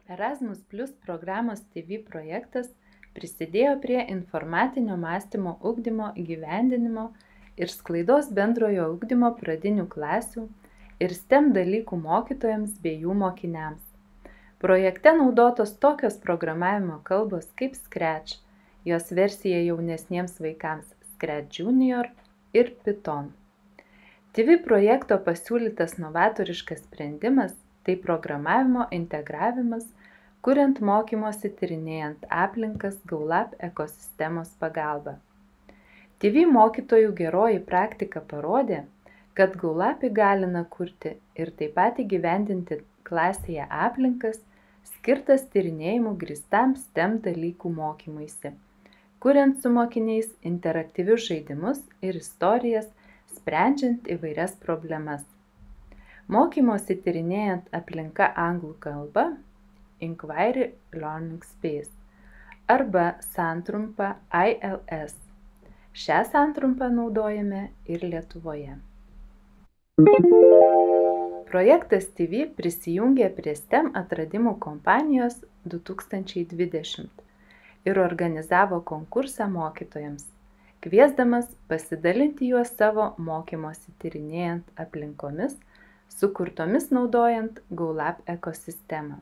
Erasmus Plus programos TV projektas prisidėjo prie informacinio mąstymo ugdymo įgyvendinimo ir sklaidos bendrojo ugdymo pradinių klasių ir STEM dalykų mokytojams bei jų mokiniams. Projekte naudotos tokios programavimo kalbos kaip Scratch, jos versija jaunesniems vaikams Scratch Junior ir Python. TV projekto pasiūlytas novatoriškas sprendimas tai programavimo integravimas, kuriant mokymosi tyrinėjant aplinkas GoLab ekosistemos pagalba. TV mokytojų geroji praktika parodė, kad GoLab įgalina kurti ir taip pat įgyvendinti klasėje aplinkas, skirtas tyrinėjimų grįstam STEM dalykų mokymuisi, kuriant su mokiniais interaktyvius žaidimus ir istorijas, sprendžiant įvairias problemas. Mokymosi tyrinėjant aplinka anglų kalba Inquiry Learning Space arba santrumpa ILS. Šią santrumpą naudojame ir Lietuvoje. Projektas TV prisijungė prie STEM atradimų kompanijos 2020 ir organizavo konkursą mokytojams, kviesdamas pasidalinti juos savo mokymosi tyrinėjant aplinkomis, sukurtomis naudojant GoLab ekosistemą.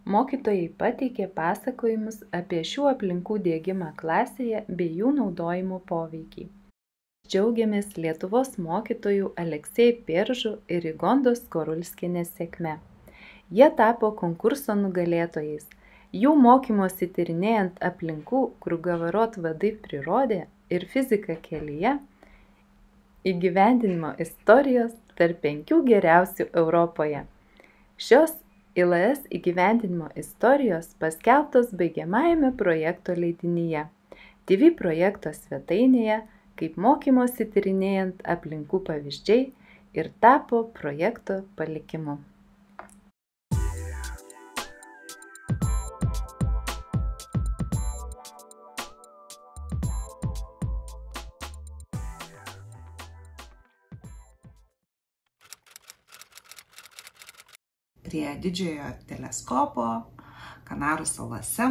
Mokytojai pateikė pasakojimus apie šių aplinkų diegimą klasėje bei jų naudojimo poveikį. Džiaugiamės Lietuvos mokytojų Aleksej Peržų ir Igondos Korulskienės sėkme. Jie tapo konkurso nugalėtojais. Jų mokymosi tyrinėjant aplinkų Krugavarot vadai prirodė ir fizika kelyje įgyvendinimo istorijos tarp 5 geriausių Europoje. Šios ILS įgyvendinimo istorijos paskelbtos baigiamajame projekto leidinyje, TV projekto svetainėje, kaip mokymosi tyrinėjant aplinkų pavyzdžiai ir tapo projekto palikimu. Prie didžiojo teleskopo Kanarų salose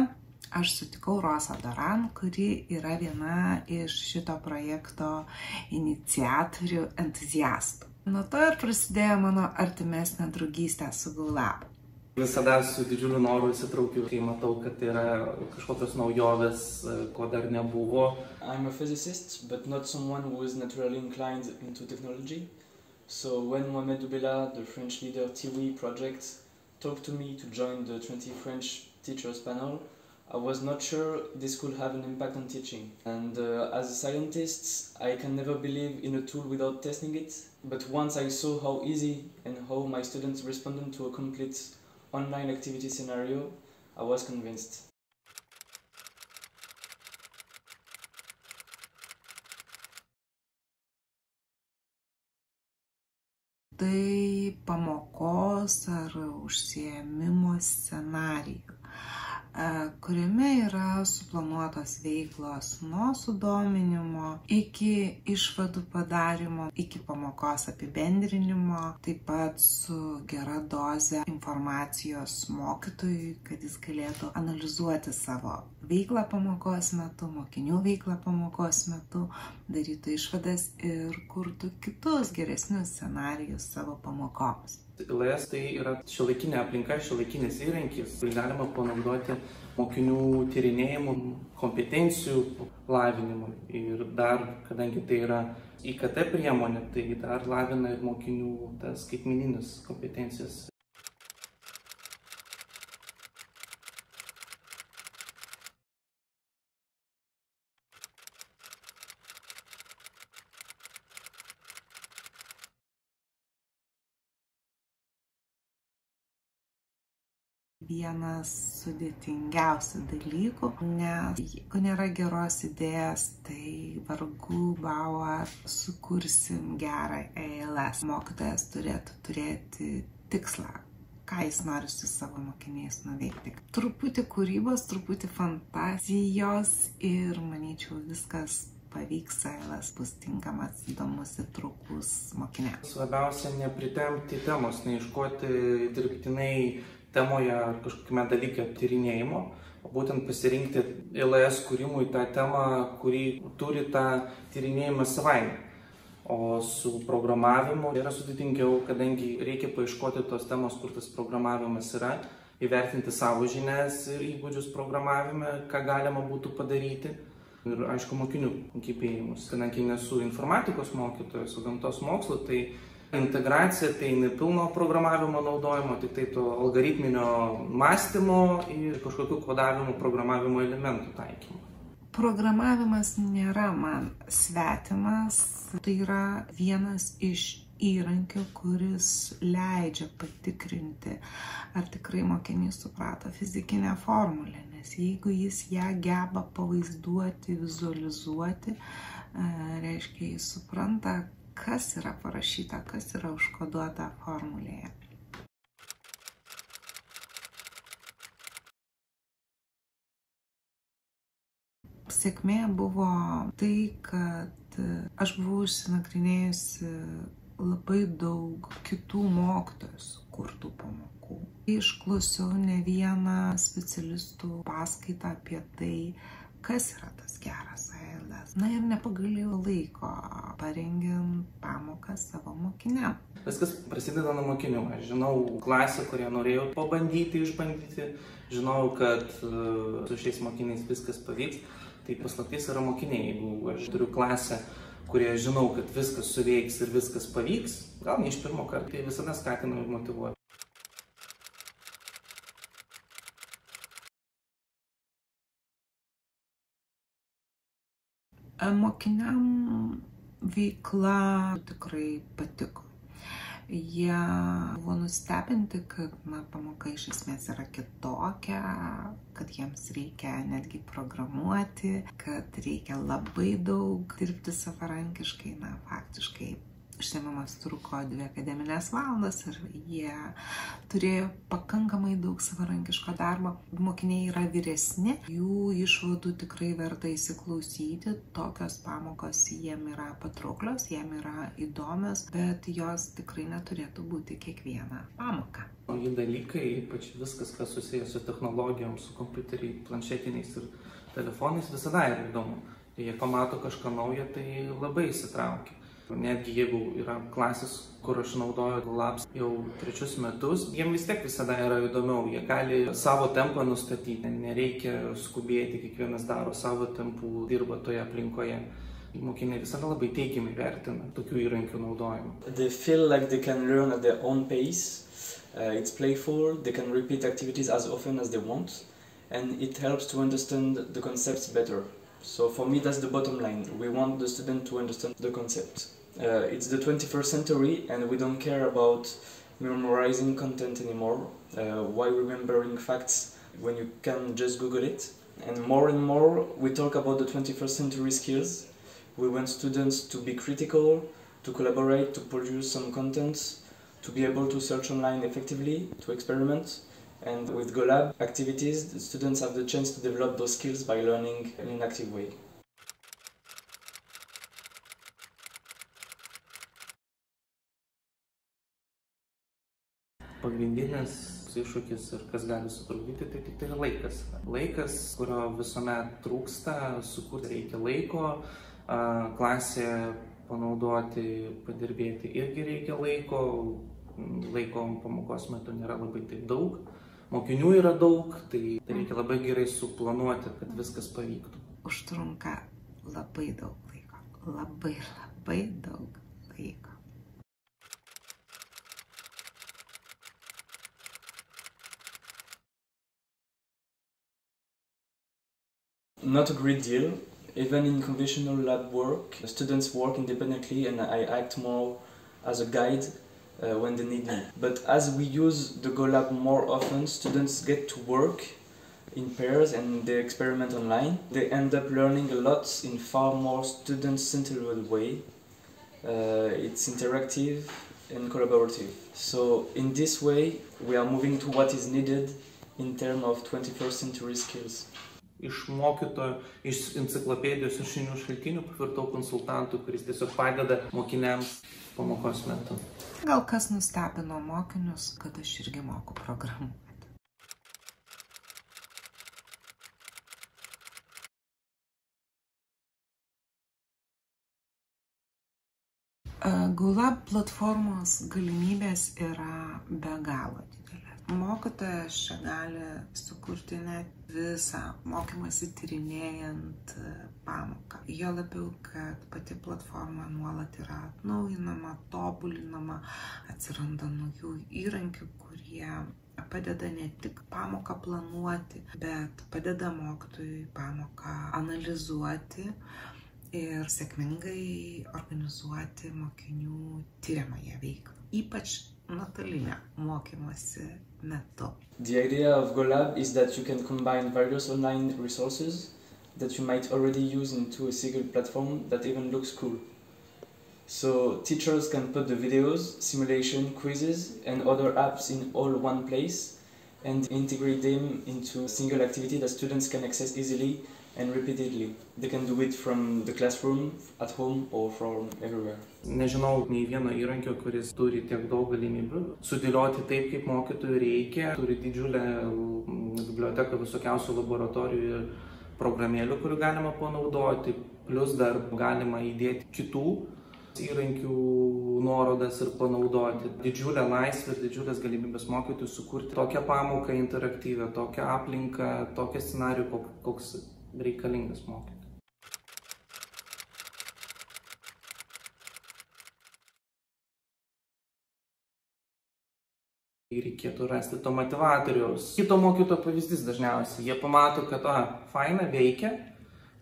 aš sutikau Rosą Doran, kuri yra viena iš šito projekto iniciatorių entuziastų. Nuo to ir prasidėjo mano artimesnė draugystė su GoLab. Visada su didžiuliu noru įsitraukiu, kai matau, kad yra kažkokios naujovės, ko dar nebuvo. I'm a physicist, but not someone who is naturally inclined into technology. So when Mohamed Doubela, the French leader TIWI project, talked to me to join the 20 French teachers panel, I was not sure this could have an impact on teaching. And as a scientist, I can never believe in a tool without testing it. But once I saw how easy and how my students responded to a complete online activity scenario, I was convinced. Tai pamokos ar užsiėmimo scenarijų, kuriame yra suplanuotos veiklos nuo sudominimo iki išvadų padarimo, iki pamokos apibendrinimo, taip pat su gera doze informacijos mokytojui, kad jis galėtų analizuoti savo veiklą pamokos metu, mokinių veiklą pamokos metu, darytų išvadas ir kurtų kitus geresnius scenarijus savo pamokoms. ILS tai yra šiuolaikinė aplinka, šiuolaikinis įrankis, kurį galima panaudoti mokinių tyrinėjimų, kompetencijų lavinimui. Ir dar, kadangi tai yra IKT priemonė, tai dar lavina ir mokinių tas skaitmenines kompetencijas. Vienas sudėtingiausių dalykų, nes jeigu nėra geros idėjas, tai vargu bau ar sukursim gerą ILS. Mokytojas turėtų turėti tikslą, ką jis nori su savo mokiniais nuveikti. Truputį kūrybos, truputį fantazijos ir, manyčiau, viskas pavyks, ILS bus tinkamas, įdomus ir traukus mokiniams. Svarbiausia nepritempti temos, neieškoti dirbtinai temoje ar kažkokiame dalyke tyrinėjimo, o būtent pasirinkti LS kūrimui tą temą, kurį turi tą tyrinėjimą savaime. O su programavimu yra sudėtingiau, kadangi reikia paieškoti tos temos, kur tas programavimas yra, įvertinti savo žinias ir įgūdžius programavime, ką galima būtų padaryti. Ir aišku, mokinių gebėjimus. Kadangi nesu informatikos mokytojas, su gamtos mokslu, tai integracija tai nepilno programavimo naudojimo, tik tai to algoritminio mąstymo ir kažkokių kodavimo programavimo elementų taikymo. Programavimas nėra man svetimas, tai yra vienas iš įrankių, kuris leidžia patikrinti, ar tikrai mokinys suprato fizikinę formulę, nes jeigu jis ją geba pavaizduoti, vizualizuoti, reiškia, jis supranta, kas yra parašyta, kas yra užkoduota formulėje. Sėkmė buvo tai, kad aš buvau išsinagrinėjusi labai daug kitų mokytojų sukurtų pamokų. Išklausiau ne vieną specialistų paskaitą apie tai, kas yra tas geras ALS. Na ir nepagailėjau laiko parengiant pamoką savo mokiniam. Viskas prasideda nuo mokinių. Aš žinau klasę, kurią norėjau pabandyti, išbandyti. Žinau, kad su šiais mokiniais viskas pavyks. Tai paslaptis yra mokiniai. Jeigu aš turiu klasę, kurie žinau, kad viskas suveiks ir viskas pavyks, gal ne iš pirmo karto, tai visada skatinu ir motyvuoju. Mokiniam veikla tikrai patiko. Jie buvo nustebinti, kad pamoka iš esmės yra kitokia, kad jiems reikia netgi programuoti, kad reikia labai daug dirbti savarankiškai. Faktiškai užsiėmimas truko 2 akademinės valandas ir jie turėjo pakankamai daug savarankiško darbo. Mokiniai yra vyresni, jų išvadų tikrai verta įsiklausyti. Tokios pamokos jiem yra patrauklios, jiem yra įdomios, bet jos tikrai neturėtų būti kiekvieną pamoką. Nauji dalykai, ypač viskas, kas susijęs su technologijom, su kompiuteriai, planšetiniais ir telefonais, visada yra įdomu. Jei pamato kažką naujo, tai labai įsitraukia. Netgi jeigu yra klasės, kur aš naudoju Labs jau 3 metus, jiems vis tiek visada yra įdomiau. Jie gali savo tempą nustatyti, nereikia skubėti, kiekvienas daro savo tempų, dirba toje aplinkoje. Mokiniai visada labai teigiamai vertina tokių įrankių naudojimą. They feel like they can learn at their own pace. It's playful, they can repeat activities as often as they want, and it helps to understand the concepts better. So for me, that's the bottom line. We want the student to understand the concept. It's the 21st century and we don't care about memorizing content anymore. Why remembering facts when you can just Google it? And more we talk about the 21st century skills. We want students to be critical, to collaborate, to produce some content, to be able to search online effectively, to experiment. And with GoLab activities, the students have the chance to develop those skills by learning in an active way. Pagrindinis iššūkis ir kas gali sutrukdyti, tai tik tai laikas. Laikas, kurio visuomet trūksta, sukurti reikia laiko, klasėje panaudoti, padirbėti irgi reikia laiko. Laiko pamokos metu nėra labai taip daug. Mokinių yra daug, tai reikia labai gerai suplanuoti, kad viskas pavyktų. Užtrunka labai daug laiko. Labai daug laiko. Not a great deal. Even in conventional lab work, students work independently and I act more as a guide when they need me. But as we use the GoLab more often, students get to work in pairs and they experiment online. They end up learning a lot in far more student-centered way. It's interactive and collaborative. So in this way, we are moving to what is needed in terms of 21st century skills. Iš mokytojo, iš enciklopedijos ir žinių šaltinių pavirtau konsultantų, kuris tiesiog padeda mokiniams pamokos metu. Gal kas nustebino mokinius, kad aš irgi moku programuoti. GoLab platformos galimybės yra be galo didelė. Mokytojas čia gali sukurti net visą mokymąsi tyrinėjant pamoką. Jo labiau, kad pati platforma nuolat yra atnaujinama, tobulinama, atsiranda naujų įrankių, kurie padeda ne tik pamoką planuoti, bet padeda mokytojui pamoką analizuoti ir sėkmingai organizuoti mokinių tyriamąją veiklą, ypač nuotolinio mokymosi metu. The idea of GoLab is that you can combine various online resources that you might already use into a single platform that even looks cool. So teachers can put the videos, simulation, quizzes and other apps in all one place and integrate them into a single activity that students can access easily and repeatedly. They can do it from the classroom, at home or from everywhere. Nežinau nei vieno įrankio, kuris turi tiek daug galimybių sudėlioti taip, kaip mokytojui reikia. Turi didžiulę biblioteką visokiausių laboratorijų ir programėlių, kurių galima panaudoti. Plus dar galima įdėti kitų įrankių nuorodas ir panaudoti. Didžiulę laisvę ir didžiulės galimybės mokytojui sukurti tokią pamoką interaktyvią, tokią aplinką, tokią scenarijų, koks reikalingas mokytojui. Reikėtų rasti to motivatoriaus. Kito mokytojo pavyzdys dažniausiai. Jie pamato, kad faina, veikia,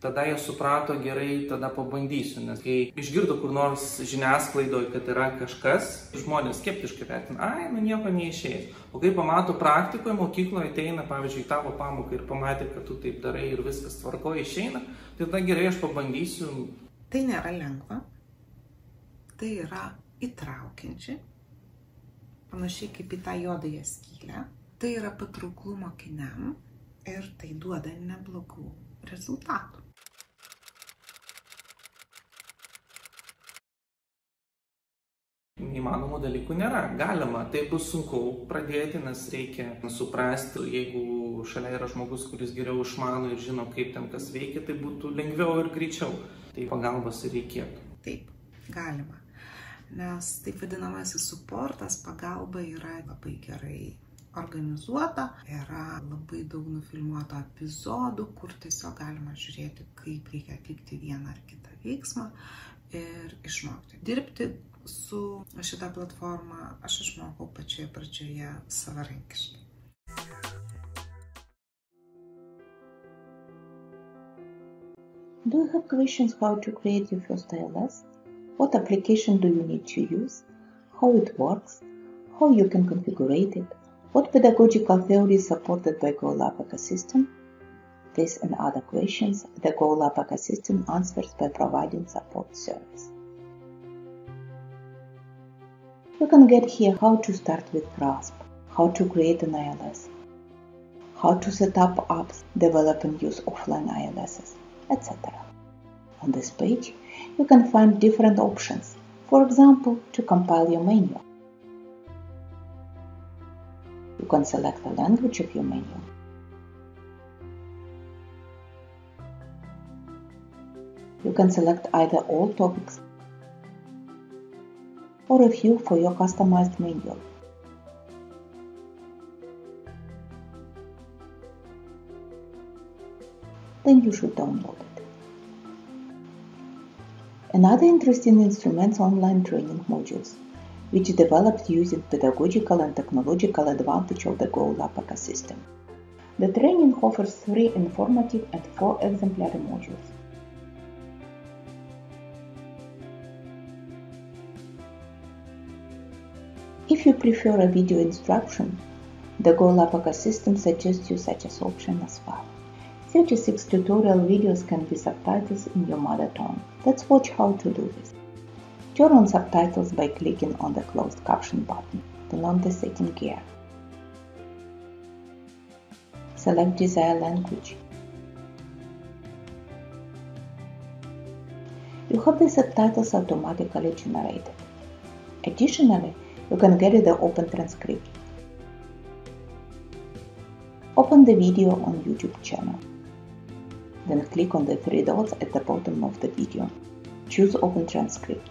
tada jie suprato gerai, tada pabandysiu. Nes kai išgirdo kur nors žiniasklaidoje, kad yra kažkas, žmonės skeptiškai vertina, nieko neišeis. O kai pamato praktikoje, mokykloje ateina, pavyzdžiui, tavo pamoką ir pamatė, kad tu taip darai ir viskas tvarkoje išeina, tai tada gerai, aš pabandysiu. Tai nėra lengva, tai yra įtraukiančiai, panašiai kaip į tą juodąją skylę. Tai yra patrauklų mokiniam ir tai duoda neblogų rezultatų. Įmanomų dalykų nėra. Galima, tai bus sunku pradėti, nes reikia suprasti, jeigu šalia yra žmogus, kuris geriau išmano ir žino, kaip ten kas veikia, tai būtų lengviau ir greičiau. Tai pagalbos ir reikėtų. Taip, galima. Nes taip vadinamasis suportas, pagalba yra labai gerai organizuota, yra labai daug nufilmuoto epizodų, kur tiesiog galima žiūrėti, kaip reikia atlikti vieną ar kitą veiksmą ir išmokti. Dirbti su šitą platformą aš išmokau pačioje pradžioje savarankiškai. Do you have questions how to create your first ILS? What application do you need to use? How it works? How you can configure it? What pedagogical theory is supported by GoLab ecosystem? This and other questions the GoLab ecosystem answers by providing support service. You can get here how to start with Grasp, how to create an ILS, how to set up apps, develop and use offline ILSs, etc. On this page, you can find different options, for example, to compile your manual. You can select the language of your manual. You can select either all topics or a few for your customized manual. Then you should download it. Another interesting instrument is online training modules, which developed using pedagogical and technological advantage of the GoLab ecosystem. The training offers 3 informative and 4 exemplary modules. If you prefer a video instruction, the GoLab ecosystem suggests you such an option as well. 36 tutorial videos can be subtitles in your mother tongue. Let's watch how to do this. Turn on subtitles by clicking on the closed caption button, then on the setting gear. Select desired language. You have the subtitles automatically generated. Additionally, you can get the open transcript. Open the video on YouTube channel. Then click on the 3 dots at the bottom of the video. Choose Open Transcript.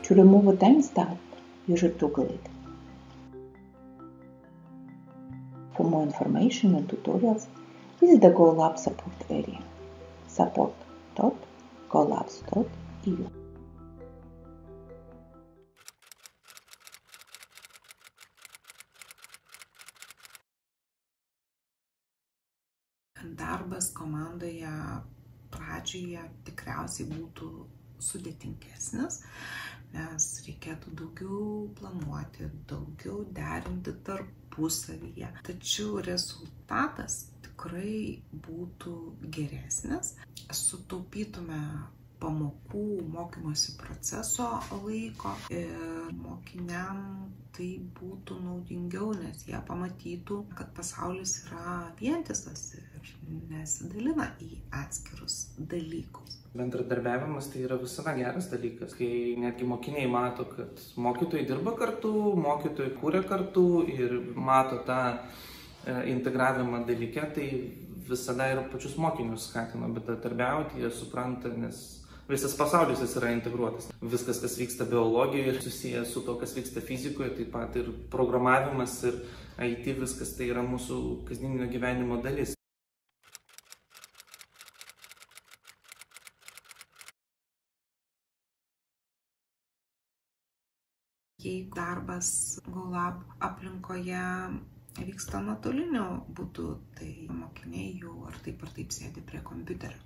To remove a timestamp, you should toggle it. For more information and tutorials, visit the GoLab support area, support.golabs.eu. Darbas komandoje pradžioje tikriausiai būtų sudėtingesnis, nes reikėtų daugiau planuoti, daugiau derinti tarpusavyje. Tačiau rezultatas tikrai būtų geresnis, sutaupytume pamokų, mokymosi proceso laiko ir mokiniam tai būtų naudingiau, nes jie pamatytų, kad pasaulis yra vientisas ir nesidalina į atskirus dalykus. Bendradarbiavimas tai yra visada geras dalykas, kai netgi mokiniai mato, kad mokytojai dirba kartu, mokytojai kūrė kartu ir mato tą integravimą dalyke, tai visada ir pačius mokinius skatina bendradarbiauti, jie supranta, nes visas pasaulis jis yra integruotas. Viskas, kas vyksta biologijoje ir susijęs su to, kas vyksta fizikoje, taip pat ir programavimas ir IT, viskas tai yra mūsų kasdieninio gyvenimo dalis. Jeigu darbas GoLab aplinkoje vyksta nuotoliniu būdu, tai mokiniai jau ar taip sėdi prie kompiuterio.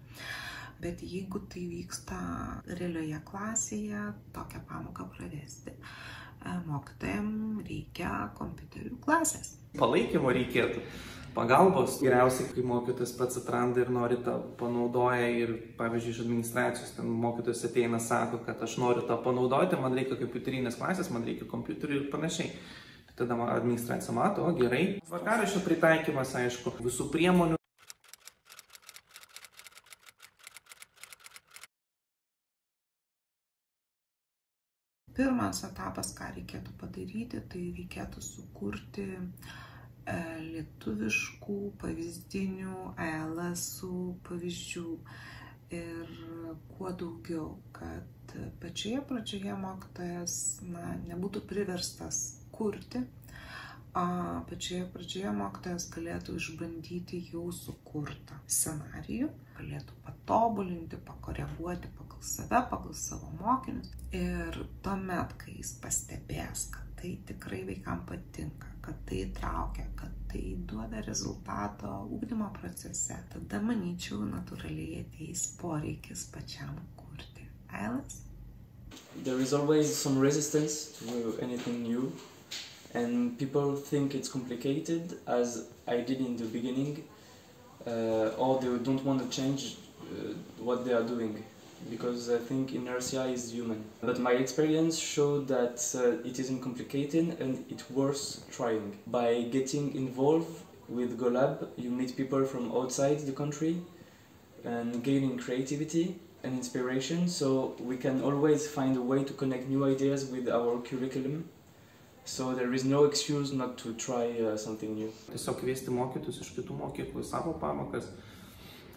Bet jeigu tai vyksta realioje klasėje, tokią pamoką pravesti, mokytojams reikia kompiuterių klasės. Palaikymo reikėtų, pagalbos. Geriausiai, kai mokytojas pats atranda ir nori tą panaudoja ir, pavyzdžiui, iš administracijos, ten mokytojas ateina, sako, kad aš noriu tą panaudoti, man reikia kompiuterinės klasės, man reikia kompiuterių ir panašiai. Tada administracija mato, o gerai. Tvarkaraščio pritaikymas, aišku, visų priemonių. Pirmas etapas, ką reikėtų padaryti, tai reikėtų sukurti lietuviškų pavyzdinių ALS-ų pavyzdžių ir kuo daugiau, kad pačioje pradžioje mokytojas nebūtų priverstas kurti, pačioje pradžioje mokytojas galėtų išbandyti jau sukurtą scenarijų, galėtų patobulinti, pakoreguoti pagal save, pagal savo mokinius. Ir tuomet, kai jis pastebės, kad tai tikrai vaikams patinka, kad tai traukia, kad tai duoda rezultato ugdymo procese, tada, manyčiau, natūraliai ateis poreikis pačiam kurti. ALS? There is always some resistance to anything new. And people think it's complicated, as I did in the beginning, or they don't want to change what they are doing, because I think inertia is human. But my experience showed that it isn't complicated and it's worth trying. By getting involved with GoLab, you meet people from outside the country and gaining creativity and inspiration, so we can always find a way to connect new ideas with our curriculum. So there is no excuse not to try something new. Tiesiog kviesti mokytus iš kitų mokyklų į savo pamokas.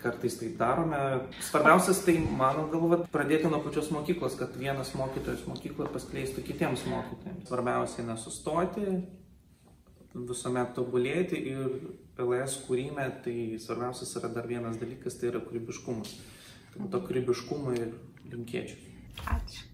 Kartais taip darome. Svarbiausias tai, mano galva, pradėti nuo pačios mokyklos, kad vienas mokytojas mokykloje paskleistų kitiems mokytojams. Svarbiausia nesustoti, visuomet tobulėti ir LS kūrime, tai svarbiausias yra dar vienas dalykas, tai yra kūrybiškumas. To kūrybiškumo ir linkėčiau. Ačiū.